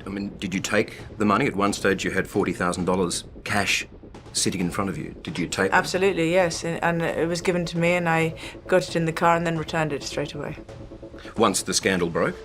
I mean, did you take the money? At one stage you had $40,000 cash sitting in front of you. Did you take it? Absolutely, yes. And it was given to me and I got it in the car and then returned it straight away. Once the scandal broke?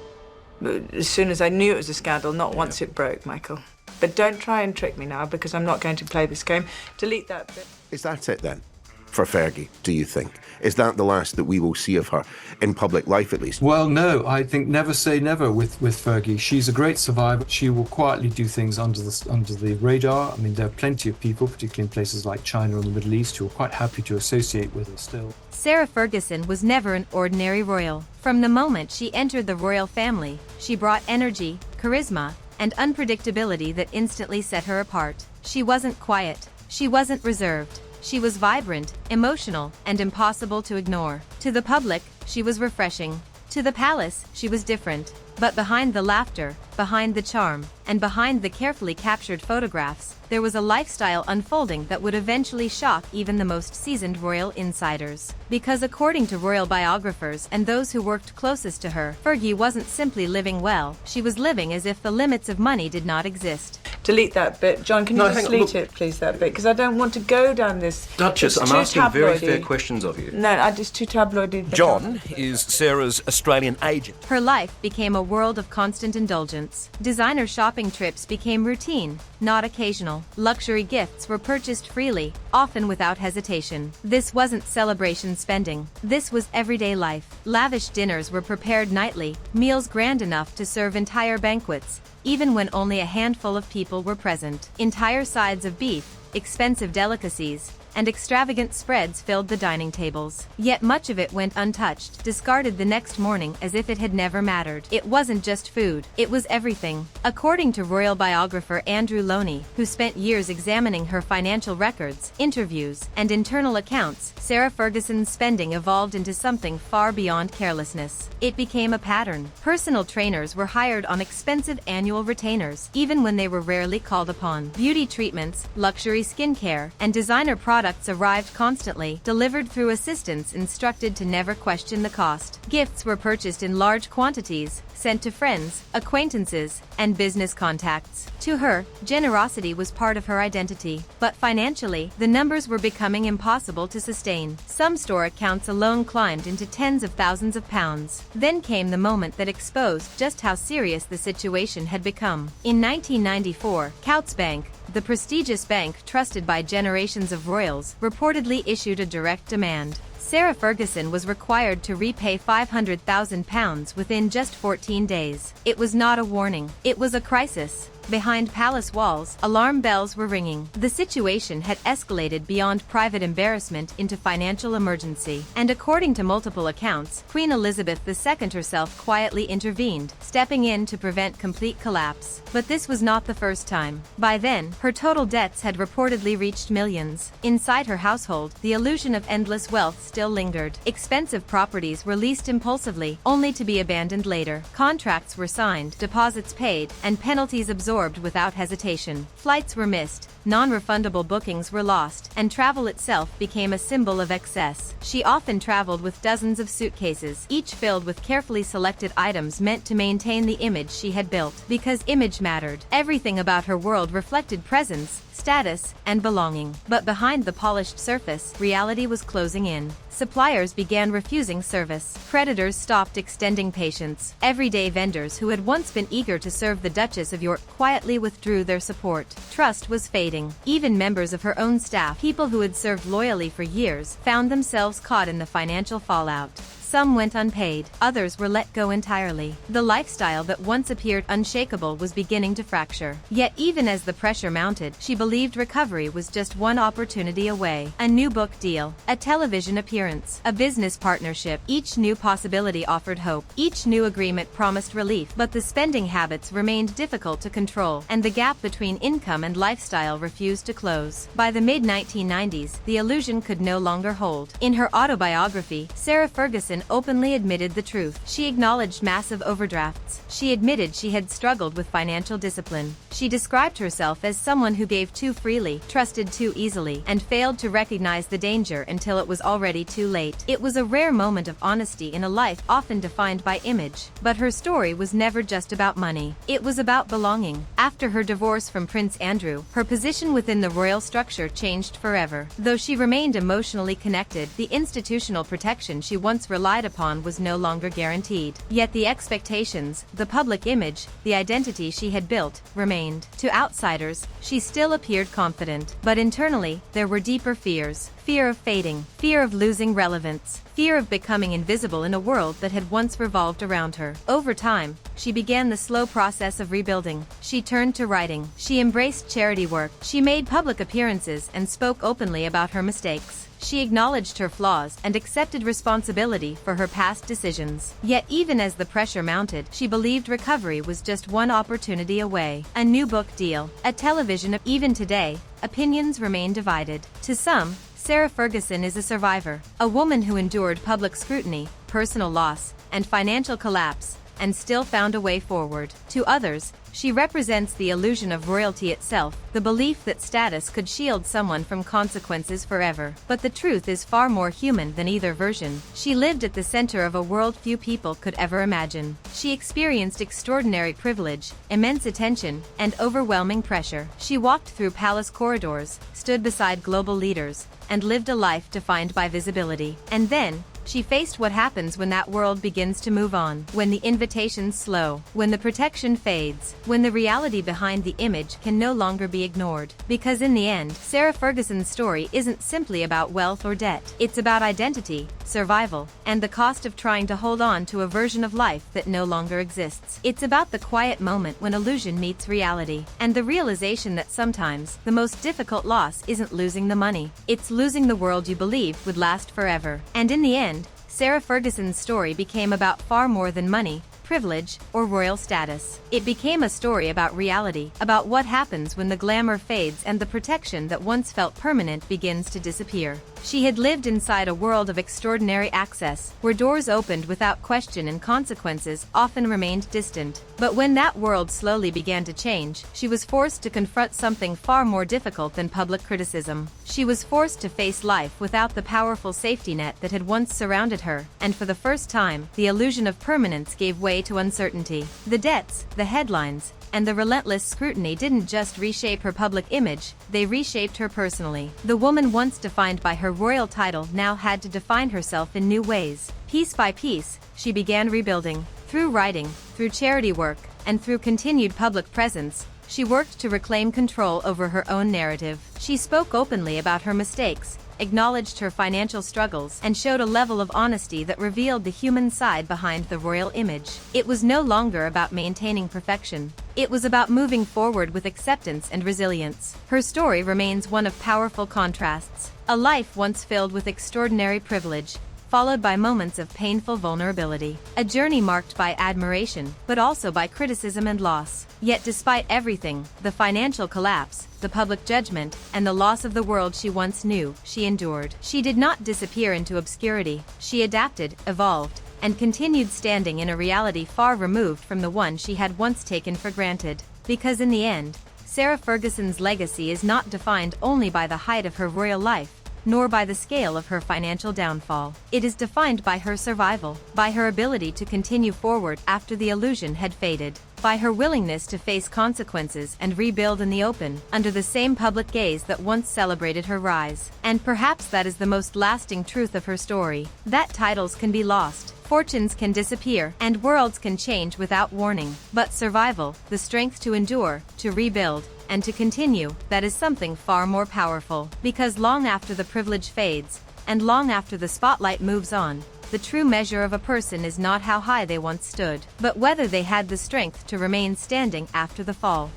As soon as I knew it was a scandal, not once it broke, Michael. But don't try and trick me now, because I'm not going to play this game. Delete that bit. Is that it then, for Fergie, do you think? Is that the last that we will see of her, in public life at least? Well, no, I think never say never with Fergie. She's a great survivor. She will quietly do things under the radar. I mean, there are plenty of people, particularly in places like China or the Middle East, who are quite happy to associate with her still. Sarah Ferguson was never an ordinary royal. From the moment she entered the royal family, she brought energy, charisma, and unpredictability that instantly set her apart. She wasn't quiet. She wasn't reserved. She was vibrant, emotional, and impossible to ignore. To the public, she was refreshing. To the palace, she was different. But behind the laughter, behind the charm, and behind the carefully captured photographs, there was a lifestyle unfolding that would eventually shock even the most seasoned royal insiders. Because according to royal biographers and those who worked closest to her, Fergie wasn't simply living well, she was living as if the limits of money did not exist. Delete that bit. John, can you just delete it, please, that bit? Because I don't want to go down this... Duchess, I'm asking very fair questions of you. No, it's too tabloidy. John is Sarah's Australian agent. Her life became a world of constant indulgence. Designer shopping trips became routine, not occasional. Luxury gifts were purchased freely, often without hesitation. This wasn't celebration spending. This was everyday life. Lavish dinners were prepared nightly, meals grand enough to serve entire banquets, even when only a handful of people were present. Entire sides of beef, expensive delicacies, and extravagant spreads filled the dining tables. Yet much of it went untouched, discarded the next morning as if it had never mattered. It wasn't just food, it was everything. According to royal biographer Andrew Loney, who spent years examining her financial records, interviews, and internal accounts, Sarah Ferguson's spending evolved into something far beyond carelessness. It became a pattern. Personal trainers were hired on expensive annual retainers, even when they were rarely called upon. Beauty treatments, luxury skincare, and designer products arrived constantly, delivered through assistants instructed to never question the cost. Gifts were purchased in large quantities, sent to friends, acquaintances, and business contacts. To her, generosity was part of her identity, but financially, the numbers were becoming impossible to sustain. Some store accounts alone climbed into tens of thousands of pounds. Then came the moment that exposed just how serious the situation had become. In 1994, Coutts Bank, the prestigious bank trusted by generations of royals, reportedly issued a direct demand. Sarah Ferguson was required to repay £500,000 within just 14 days. It was not a warning. It was a crisis. Behind palace walls, alarm bells were ringing. The situation had escalated beyond private embarrassment into financial emergency. And according to multiple accounts, Queen Elizabeth II herself quietly intervened, stepping in to prevent complete collapse. But this was not the first time. By then, her total debts had reportedly reached millions. Inside her household, the illusion of endless wealth still lingered. Expensive properties were leased impulsively, only to be abandoned later. Contracts were signed, deposits paid, and penalties absorbed without hesitation. Flights were missed, non-refundable bookings were lost, and travel itself became a symbol of excess. She often traveled with dozens of suitcases, each filled with carefully selected items meant to maintain the image she had built. Because image mattered. Everything about her world reflected presence, status, and belonging. But behind the polished surface, reality was closing in. Suppliers began refusing service. Creditors stopped extending patience. Everyday vendors who had once been eager to serve the Duchess of York quietly withdrew their support. Trust was fading. Even members of her own staff, people who had served loyally for years, found themselves caught in the financial fallout. Some went unpaid, others were let go entirely. The lifestyle that once appeared unshakable was beginning to fracture. Yet even as the pressure mounted, she believed recovery was just one opportunity away. A new book deal, a television appearance, a business partnership. Each new possibility offered hope. Each new agreement promised relief. But the spending habits remained difficult to control, and the gap between income and lifestyle refused to close. By the mid-1990s, the illusion could no longer hold. In her autobiography, Sarah Ferguson Ferguson openly admitted the truth. She acknowledged massive overdrafts. She admitted she had struggled with financial discipline. She described herself as someone who gave too freely, trusted too easily, and failed to recognize the danger until it was already too late. It was a rare moment of honesty in a life often defined by image. But her story was never just about money. It was about belonging. After her divorce from Prince Andrew, her position within the royal structure changed forever. Though she remained emotionally connected, the institutional protection she once relied upon was no longer guaranteed. Yet the expectations, the public image, the identity she had built, remained. To outsiders, she still appeared confident. But internally, there were deeper fears. Fear of fading, fear of losing relevance, fear of becoming invisible in a world that had once revolved around her. Over time, she began the slow process of rebuilding. She turned to writing. She embraced charity work. She made public appearances and spoke openly about her mistakes. She acknowledged her flaws and accepted responsibility for her past decisions. Yet even as the pressure mounted, she believed recovery was just one opportunity away. A new book deal, a television. Even today, opinions remain divided. To some, Sarah Ferguson is a survivor, a woman who endured public scrutiny, personal loss, and financial collapse, and still found a way forward. To others, she represents the illusion of royalty itself, the belief that status could shield someone from consequences forever. But the truth is far more human than either version. She lived at the center of a world few people could ever imagine. She experienced extraordinary privilege, immense attention, and overwhelming pressure. She walked through palace corridors, stood beside global leaders, and lived a life defined by visibility. And then, she faced what happens when that world begins to move on, when the invitations slow, when the protection fades, when the reality behind the image can no longer be ignored. Because in the end, Sarah Ferguson's story isn't simply about wealth or debt. It's about identity, survival, and the cost of trying to hold on to a version of life that no longer exists. It's about the quiet moment when illusion meets reality, and the realization that sometimes the most difficult loss isn't losing the money, it's losing the world you believed would last forever. And in the end, Sarah Ferguson's story became about far more than money, privilege, or royal status. It became a story about reality, about what happens when the glamour fades and the protection that once felt permanent begins to disappear. She had lived inside a world of extraordinary access, where doors opened without question and consequences often remained distant. But when that world slowly began to change, she was forced to confront something far more difficult than public criticism. She was forced to face life without the powerful safety net that had once surrounded her, and for the first time, the illusion of permanence gave way to uncertainty. The debts, the headlines, and the relentless scrutiny didn't just reshape her public image, they reshaped her personally. The woman once defined by her royal title now had to define herself in new ways. Piece by piece, she began rebuilding. Through writing, through charity work, and through continued public presence, she worked to reclaim control over her own narrative. She spoke openly about her mistakes, acknowledged her financial struggles, and showed a level of honesty that revealed the human side behind the royal image. It was no longer about maintaining perfection. It was about moving forward with acceptance and resilience. Her story remains one of powerful contrasts. A life once filled with extraordinary privilege, followed by moments of painful vulnerability. A journey marked by admiration, but also by criticism and loss. Yet despite everything, the financial collapse, the public judgment, and the loss of the world she once knew, she endured. She did not disappear into obscurity. She adapted, evolved, and continued standing in a reality far removed from the one she had once taken for granted. Because in the end, Sarah Ferguson's legacy is not defined only by the height of her royal life, nor by the scale of her financial downfall. It is defined by her survival, by her ability to continue forward after the illusion had faded, by her willingness to face consequences and rebuild in the open, under the same public gaze that once celebrated her rise. And perhaps that is the most lasting truth of her story, that titles can be lost, fortunes can disappear, and worlds can change without warning. But survival, the strength to endure, to rebuild, and to continue, that is something far more powerful. Because long after the privilege fades, and long after the spotlight moves on, the true measure of a person is not how high they once stood, but whether they had the strength to remain standing after the fall.